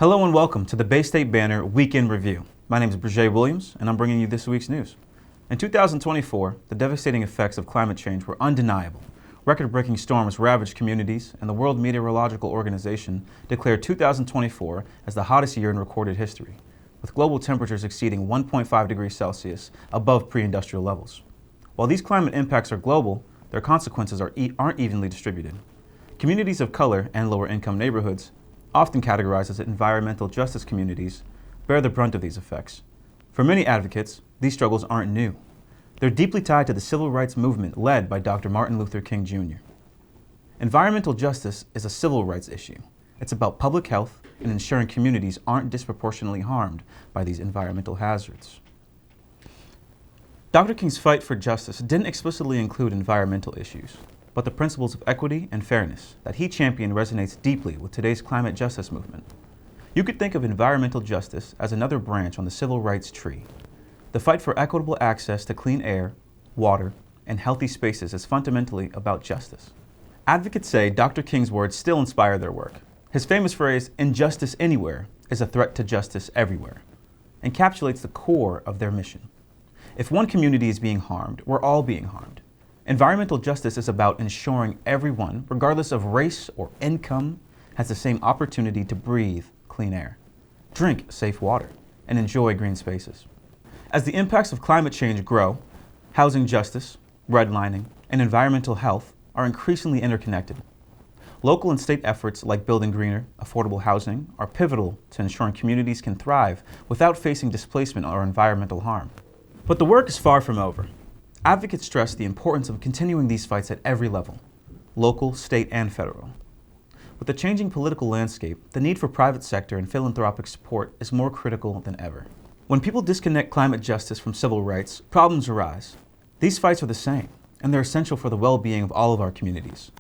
Hello and welcome to the Bay State Banner Weekend Review. My name is Brejé Williams and I'm bringing you this week's news. In 2024, the devastating effects of climate change were undeniable. Record-breaking storms ravaged communities, and the World Meteorological Organization declared 2024 as the hottest year in recorded history, with global temperatures exceeding 1.5 degrees Celsius above pre-industrial levels. While these climate impacts are global, their consequences aren't evenly distributed. Communities of color and lower-income neighborhoods, often categorized as environmental justice communities, bear the brunt of these effects. For many advocates, these struggles aren't new. They're deeply tied to the civil rights movement led by Dr. Martin Luther King Jr. Environmental justice is a civil rights issue. It's about public health and ensuring communities aren't disproportionately harmed by these environmental hazards. Dr. King's fight for justice didn't explicitly include environmental issues, but the principles of equity and fairness that he championed resonates deeply with today's climate justice movement. You could think of environmental justice as another branch on the civil rights tree. The fight for equitable access to clean air, water, and healthy spaces is fundamentally about justice. Advocates say Dr. King's words still inspire their work. His famous phrase, "Injustice anywhere is a threat to justice everywhere," encapsulates the core of their mission. If one community is being harmed, we're all being harmed. Environmental justice is about ensuring everyone, regardless of race or income, has the same opportunity to breathe clean air, drink safe water, and enjoy green spaces. As the impacts of climate change grow, housing justice, redlining, and environmental health are increasingly interconnected. Local and state efforts like building greener, affordable housing are pivotal to ensuring communities can thrive without facing displacement or environmental harm. But the work is far from over. Advocates stress the importance of continuing these fights at every level, local, state, and federal. With the changing political landscape, the need for private sector and philanthropic support is more critical than ever. When people disconnect climate justice from civil rights, problems arise. These fights are the same, and they're essential for the well-being of all of our communities.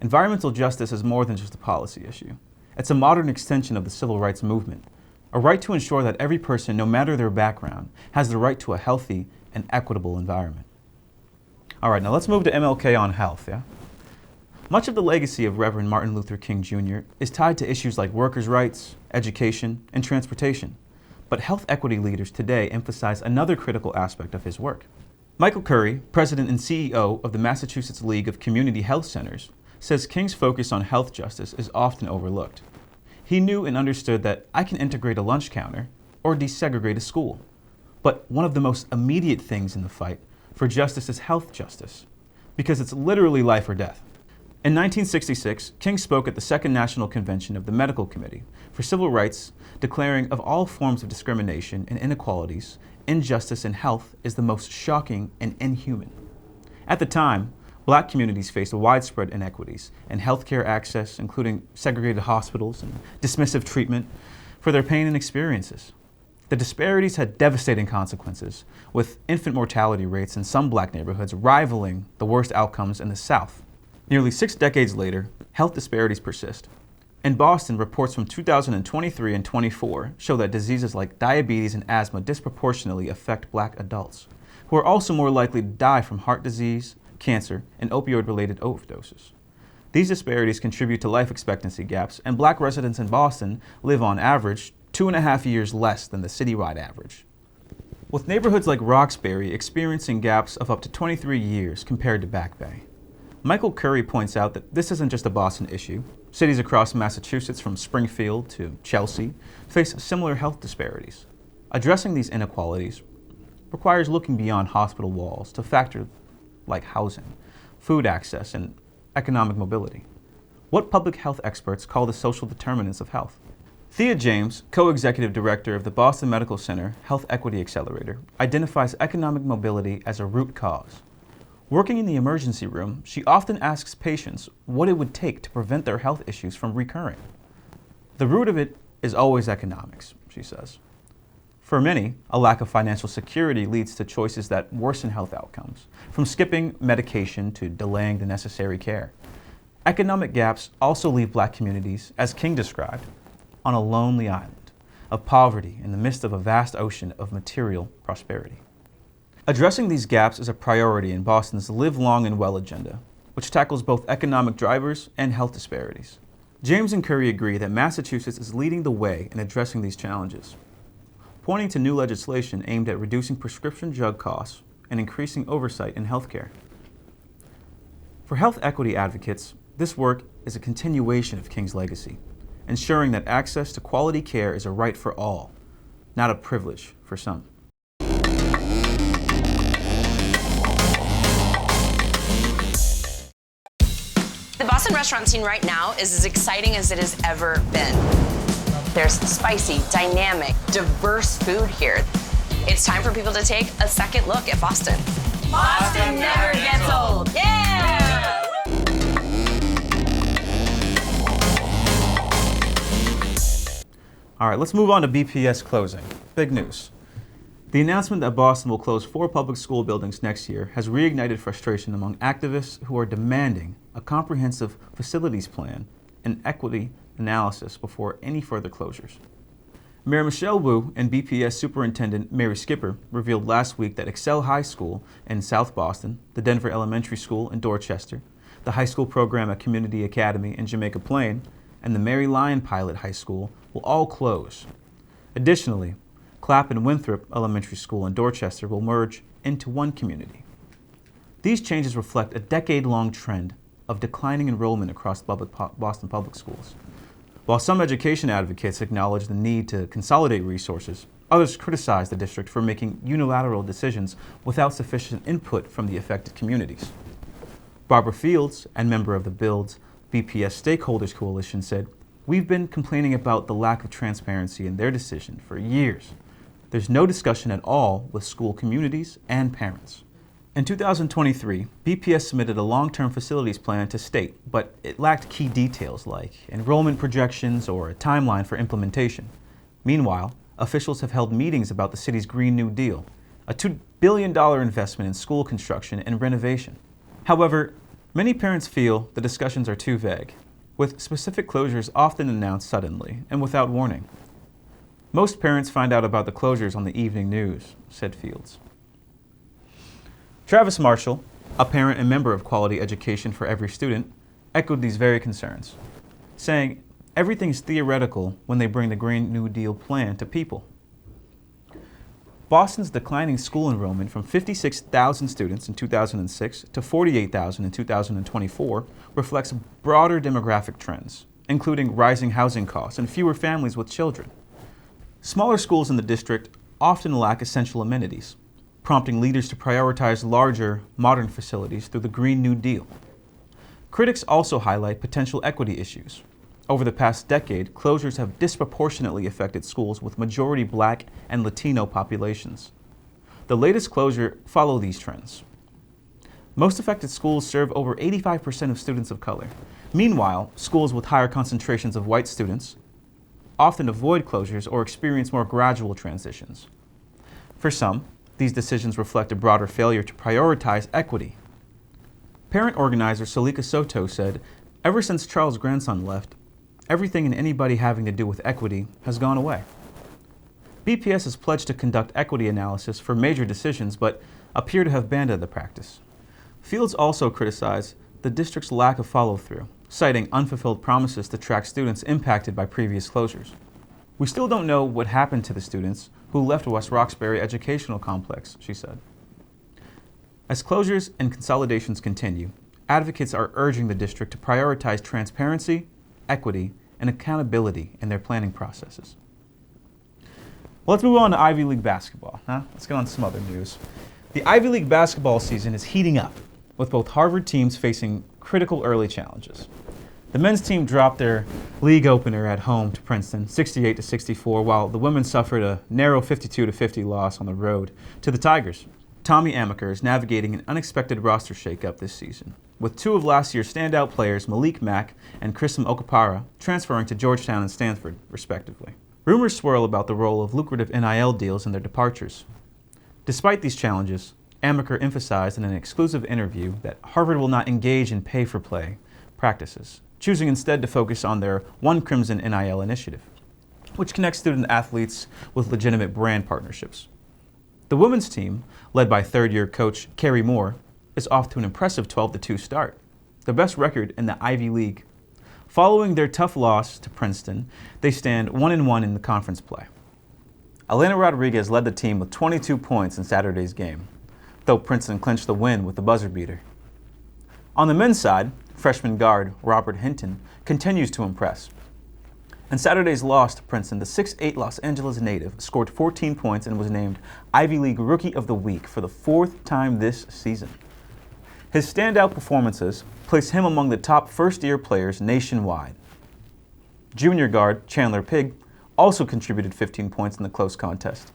Environmental justice is more than just a policy issue. It's a modern extension of the civil rights movement, a right to ensure that every person, no matter their background, has the right to a healthy and equitable environment. All right, now let's move to MLK on health, yeah? Much of the legacy of Reverend Martin Luther King Jr. is tied to issues like workers' rights, education, and transportation. But health equity leaders today emphasize another critical aspect of his work. Michael Curry, president and CEO of the Massachusetts League of Community Health Centers, says King's focus on health justice is often overlooked. He knew and understood that I can integrate a lunch counter or desegregate a school. But one of the most immediate things in the fight for justice is health justice, because it's literally life or death. In 1966, King spoke at the Second National Convention of the Medical Committee for Civil Rights, declaring of all forms of discrimination and inequalities, injustice in health is the most shocking and inhuman. At the time, Black communities faced widespread inequities in healthcare access, including segregated hospitals and dismissive treatment for their pain and experiences. The disparities had devastating consequences, with infant mortality rates in some Black neighborhoods rivaling the worst outcomes in the South. Nearly 6 decades later, health disparities persist. In Boston, reports from 2023 and 24 show that diseases like diabetes and asthma disproportionately affect Black adults, who are also more likely to die from heart disease, cancer, and opioid-related overdoses. These disparities contribute to life expectancy gaps, and Black residents in Boston live on average 2.5 years less than the citywide average, with neighborhoods like Roxbury experiencing gaps of up to 23 years compared to Back Bay. Michael Curry points out that this isn't just a Boston issue. Cities across Massachusetts, from Springfield to Chelsea, face similar health disparities. Addressing these inequalities requires looking beyond hospital walls to factors like housing, food access, and economic mobility. What public health experts call the social determinants of health. Thea James, co-executive director of the Boston Medical Center Health Equity Accelerator, identifies economic mobility as a root cause. Working in the emergency room, she often asks patients what it would take to prevent their health issues from recurring. The root of it is always economics, she says. For many, a lack of financial security leads to choices that worsen health outcomes, from skipping medication to delaying the necessary care. Economic gaps also leave Black communities, as King described, on a lonely island of poverty in the midst of a vast ocean of material prosperity. Addressing these gaps is a priority in Boston's Live Long and Well agenda, which tackles both economic drivers and health disparities. James and Curry agree that Massachusetts is leading the way in addressing these challenges, pointing to new legislation aimed at reducing prescription drug costs and increasing oversight in healthcare. For health equity advocates, this work is a continuation of King's legacy, ensuring that access to quality care is a right for all, not a privilege for some. The Boston restaurant scene right now is as exciting as it has ever been. There's spicy, dynamic, diverse food here. It's time for people to take a second look at Boston. Boston never gets old. Yeah! All right, let's move on to BPS closing. Big news. The announcement that Boston will close 4 public school buildings next year has reignited frustration among activists who are demanding a comprehensive facilities plan and equity analysis before any further closures. Mayor Michelle Wu and BPS Superintendent Mary Skipper revealed last week that Excel High School in South Boston, the Denver Elementary School in Dorchester, the high school program at Community Academy in Jamaica Plain, and the Mary Lyon Pilot High School will all close. Additionally, Clapp and Winthrop Elementary School in Dorchester will merge into one community. These changes reflect a decade-long trend of declining enrollment across Boston public schools. While some education advocates acknowledge the need to consolidate resources, others criticize the district for making unilateral decisions without sufficient input from the affected communities. Barbara Fields, and member of the Build's BPS Stakeholders Coalition, said, "We've been complaining about the lack of transparency in their decision for years. There's no discussion at all with school communities and parents." In 2023, BPS submitted a long-term facilities plan to state, but it lacked key details like enrollment projections or a timeline for implementation. Meanwhile, officials have held meetings about the city's Green New Deal, a $2 billion investment in school construction and renovation. However, many parents feel the discussions are too vague, with specific closures often announced suddenly and without warning. "Most parents find out about the closures on the evening news," said Fields. Travis Marshall, a parent and member of Quality Education for Every Student, echoed these very concerns, saying, "Everything is theoretical when they bring the Green New Deal plan to people." Boston's declining school enrollment from 56,000 students in 2006 to 48,000 in 2024 reflects broader demographic trends, including rising housing costs and fewer families with children. Smaller schools in the district often lack essential amenities, prompting leaders to prioritize larger, modern facilities through the Green New Deal. Critics also highlight potential equity issues. Over the past decade, closures have disproportionately affected schools with majority Black and Latino populations. The latest closure follows these trends. Most affected schools serve over 85% of students of color. Meanwhile, schools with higher concentrations of white students often avoid closures or experience more gradual transitions. For some, these decisions reflect a broader failure to prioritize equity. Parent organizer Salika Soto said, "Ever since Charles' grandson left, everything and anybody having to do with equity has gone away." BPS has pledged to conduct equity analysis for major decisions, but appear to have abandoned the practice. Fields also criticized the district's lack of follow-through, citing unfulfilled promises to track students impacted by previous closures. "We still don't know what happened to the students who left West Roxbury Educational Complex," she said. As closures and consolidations continue, advocates are urging the district to prioritize transparency, equity, and accountability in their planning processes. Well, let's move on to Ivy League basketball. Let's get on to some other news. The Ivy League basketball season is heating up, with both Harvard teams facing critical early challenges. The men's team dropped their league opener at home to Princeton, 68-64, while the women suffered a narrow 52-50 loss on the road to the Tigers. Tommy Amaker is navigating an unexpected roster shakeup this season, with 2 of last year's standout players, Malik Mack and Chrism Okapara, transferring to Georgetown and Stanford, respectively. Rumors swirl about the role of lucrative NIL deals in their departures. Despite these challenges, Amaker emphasized in an exclusive interview that Harvard will not engage in pay-for-play practices, choosing instead to focus on their One Crimson NIL initiative, which connects student athletes with legitimate brand partnerships. The women's team, led by third-year coach Carrie Moore, is off to an impressive 12-2 start, the best record in the Ivy League. Following their tough loss to Princeton, they stand 1-1 in the conference play. Elena Rodriguez led the team with 22 points in Saturday's game, though Princeton clinched the win with the buzzer beater. On the men's side, freshman guard Robert Hinton continues to impress. In Saturday's loss to Princeton, the 6'8" Los Angeles native scored 14 points and was named Ivy League Rookie of the Week for the 4th time this season. His standout performances place him among the top first-year players nationwide. Junior guard Chandler Pigg also contributed 15 points in the close contest.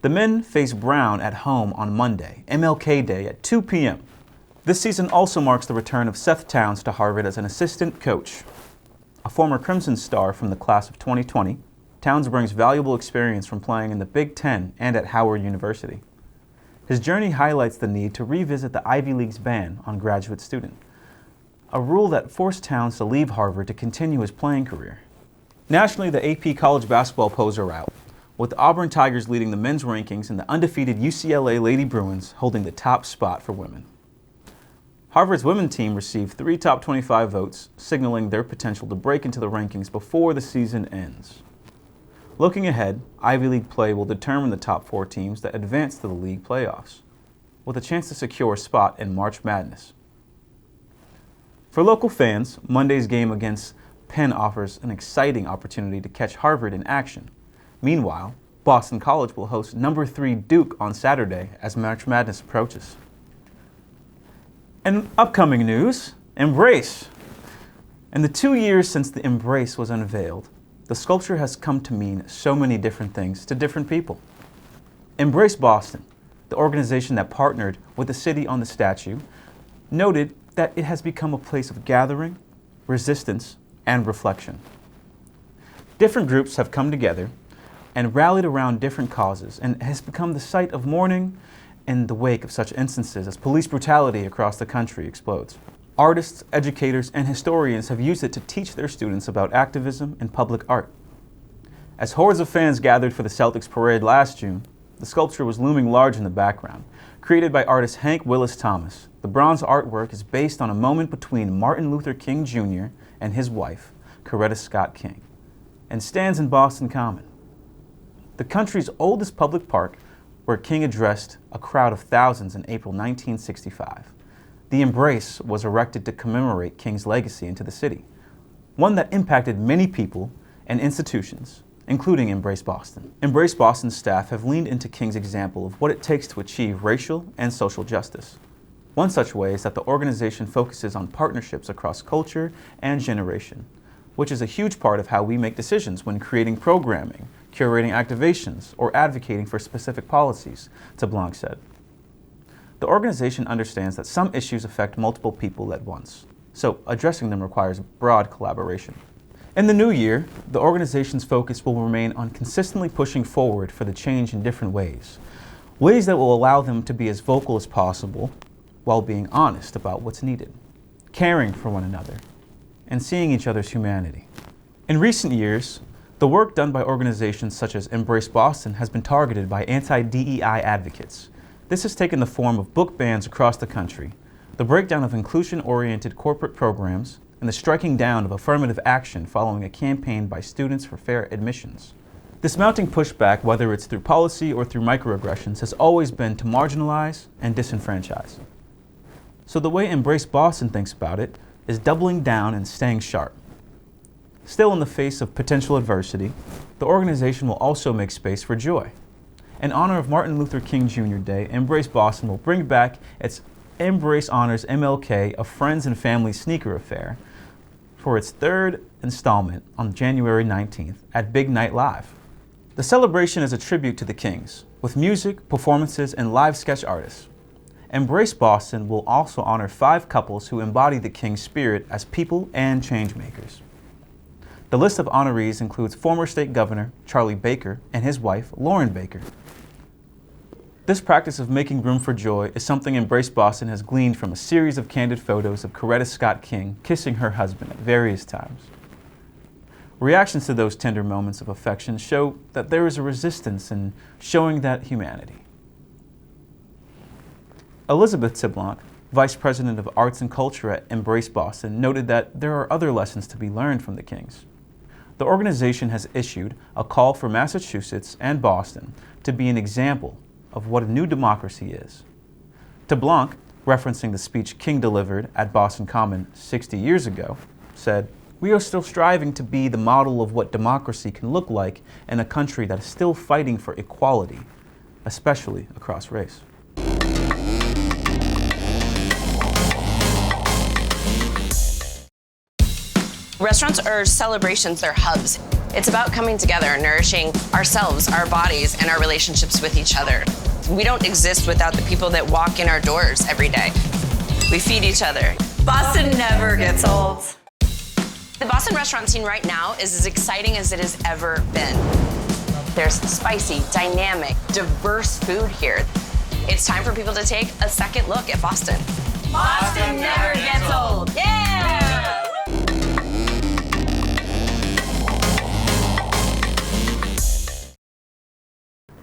The men face Brown at home on Monday, MLK Day at 2 p.m. This season also marks the return of Seth Towns to Harvard as an assistant coach. A former Crimson star from the class of 2020, Towns brings valuable experience from playing in the Big Ten and at Howard University. His journey highlights the need to revisit the Ivy League's ban on graduate student, a rule that forced Towns to leave Harvard to continue his playing career. Nationally, the AP college basketball polls are out, with the Auburn Tigers leading the men's rankings and the undefeated UCLA Lady Bruins holding the top spot for women. Harvard's women's team received 3 top 25 votes, signaling their potential to break into the rankings before the season ends. Looking ahead, Ivy League play will determine the top 4 teams that advance to the league playoffs, with a chance to secure a spot in March Madness. For local fans, Monday's game against Penn offers an exciting opportunity to catch Harvard in action. Meanwhile, Boston College will host number 3 Duke on Saturday as March Madness approaches. In upcoming news, Embrace. In the 2 years since the Embrace was unveiled, the sculpture has come to mean so many different things to different people. Embrace Boston, the organization that partnered with the city on the statue, noted that it has become a place of gathering, resistance, and reflection. Different groups have come together and rallied around different causes, and has become the site of mourning in the wake of such instances as police brutality across the country explodes. Artists, educators, and historians have used it to teach their students about activism and public art. As hordes of fans gathered for the Celtics parade last June, the sculpture was looming large in the background. Created by artist Hank Willis Thomas, the bronze artwork is based on a moment between Martin Luther King Jr. and his wife, Coretta Scott King, and stands in Boston Common, the country's oldest public park, where King addressed a crowd of thousands in April 1965. The Embrace was erected to commemorate King's legacy into the city, one that impacted many people and institutions, including Embrace Boston. Embrace Boston's staff have leaned into King's example of what it takes to achieve racial and social justice. One such way is that the organization focuses on partnerships across culture and generation, which is a huge part of how we make decisions when creating programming, curating activations, or advocating for specific policies, Blanc said. The organization understands that some issues affect multiple people at once, so addressing them requires broad collaboration. In the new year, the organization's focus will remain on consistently pushing forward for the change in different ways that will allow them to be as vocal as possible while being honest about what's needed, caring for one another, and seeing each other's humanity. In recent years, the work done by organizations such as Embrace Boston has been targeted by anti-DEI advocates. This has taken the form of book bans across the country, the breakdown of inclusion-oriented corporate programs, and the striking down of affirmative action following a campaign by Students for Fair Admissions. This mounting pushback, whether it's through policy or through microaggressions, has always been to marginalize and disenfranchise. So the way Embrace Boston thinks about it is doubling down and staying sharp. Still, in the face of potential adversity, the organization will also make space for joy. In honor of Martin Luther King Jr. Day, Embrace Boston will bring back its Embrace Honors MLK, a Friends and Family sneaker affair, for its 3rd installment on January 19th at Big Night Live. The celebration is a tribute to the Kings, with music, performances, and live sketch artists. Embrace Boston will also honor 5 couples who embody the King spirit as people and change makers. The list of honorees includes former state governor Charlie Baker and his wife, Lauren Baker. This practice of making room for joy is something Embrace Boston has gleaned from a series of candid photos of Coretta Scott King kissing her husband at various times. Reactions to those tender moments of affection show that there is a resistance in showing that humanity. Elizabeth Blanc, Vice President of Arts and Culture at Embrace Boston, noted that there are other lessons to be learned from the Kings. The organization has issued a call for Massachusetts and Boston to be an example of what a new democracy is. De Blanc, referencing the speech King delivered at Boston Common 60 years ago, said, "We are still striving to be the model of what democracy can look like in a country that is still fighting for equality, especially across race." Restaurants are celebrations, they're hubs. It's about coming together, nourishing ourselves, our bodies, and our relationships with each other. We don't exist without the people that walk in our doors every day. We feed each other. Boston never gets old. The Boston restaurant scene right now is as exciting as it has ever been. There's spicy, dynamic, diverse food here. It's time for people to take a second look at Boston. Boston never gets old. Yeah!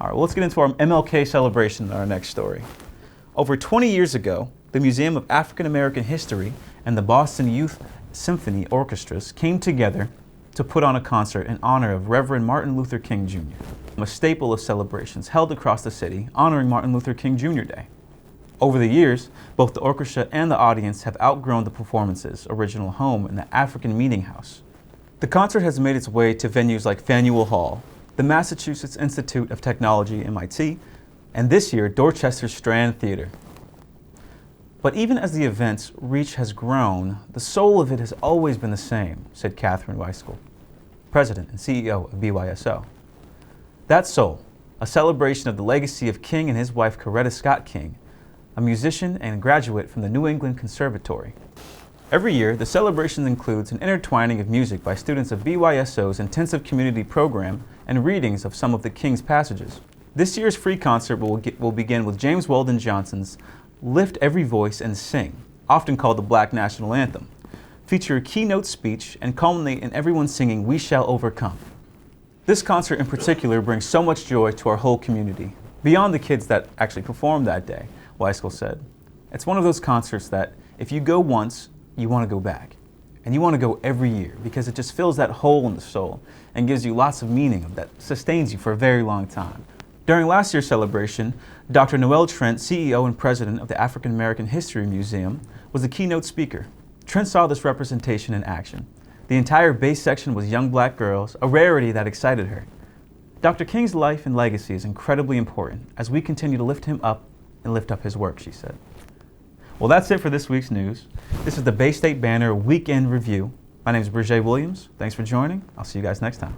All right, well, let's get into our MLK celebration in our next story. Over 20 years ago, the Museum of African American History and the Boston Youth Symphony Orchestras came together to put on a concert in honor of Reverend Martin Luther King Jr., a staple of celebrations held across the city honoring Martin Luther King Jr. Day. Over the years, both the orchestra and the audience have outgrown the performance's original home in the African Meeting House. The concert has made its way to venues like Faneuil Hall, the Massachusetts Institute of Technology, MIT, and this year, Dorchester's Strand Theater. But even as the event's reach has grown, the soul of it has always been the same, said Catherine Weiskell, President and CEO of BYSO. That soul, a celebration of the legacy of King and his wife Coretta Scott King, a musician and graduate from the New England Conservatory. Every year, the celebration includes an intertwining of music by students of BYSO's intensive community program and readings of some of the King's passages. This year's free concert will begin with James Weldon Johnson's Lift Every Voice and Sing, often called the Black National Anthem, feature a keynote speech, and culminate in everyone singing We Shall Overcome. This concert in particular brings so much joy to our whole community, beyond the kids that actually performed that day, Weiskell said. It's one of those concerts that if you go once, you want to go back. And you want to go every year because it just fills that hole in the soul and gives you lots of meaning that sustains you for a very long time. During last year's celebration, Dr. Noel Trent, CEO and President of the African American History Museum, was the keynote speaker. Trent saw this representation in action. The entire bass section was young black girls, a rarity that excited her. Dr. King's life and legacy is incredibly important as we continue to lift him up and lift up his work, she said. Well, that's it for this week's news. This is the Bay State Banner Weekend Review. My name is Brejé Williams. Thanks for joining. I'll see you guys next time.